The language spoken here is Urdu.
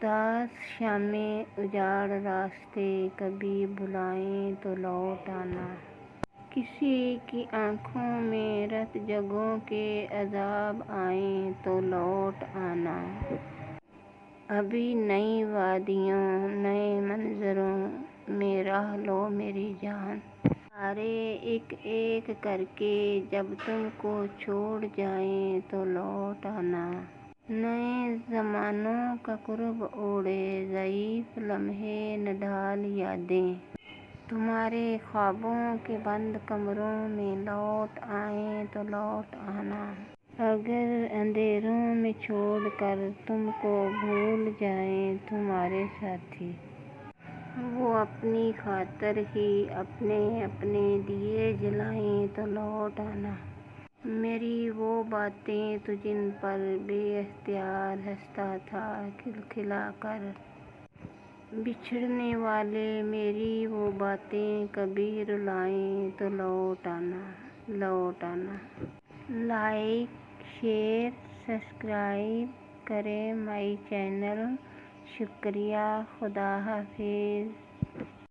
اداس شامیں اجاڑ راستے کبھی بلائیں تو لوٹ آنا، کسی کی آنکھوں میں رت جگہوں کے عذاب آئیں تو لوٹ آنا۔ ابھی نئی وادیوں نئے منظروں میں راہ لو میری جان، سارے ایک ایک کر کے جب تم کو چھوڑ جائیں تو لوٹ آنا۔ نئے زمانوں کا قرب اوڑھے ضعیف لمحے نہ ڈال یادیں، تمہارے خوابوں کے بند کمروں میں لوٹ آئیں تو لوٹ آنا۔ اگر اندھیروں میں چھوڑ کر تم کو بھول جائیں تمہارے ساتھی، وہ اپنی خاطر ہی اپنے اپنے دیے جلائیں تو لوٹ آنا۔ میری وہ باتیں تو جن پر بے اختیار ہنستا تھا کھلکھلا کر، بچھڑنے والے میری وہ باتیں کبھی رلائیں تو لوٹ آنا، لوٹ آنا۔ لائک، شیئر، سبسکرائب کریں مائی چینل۔ شکریہ، خدا حافظ۔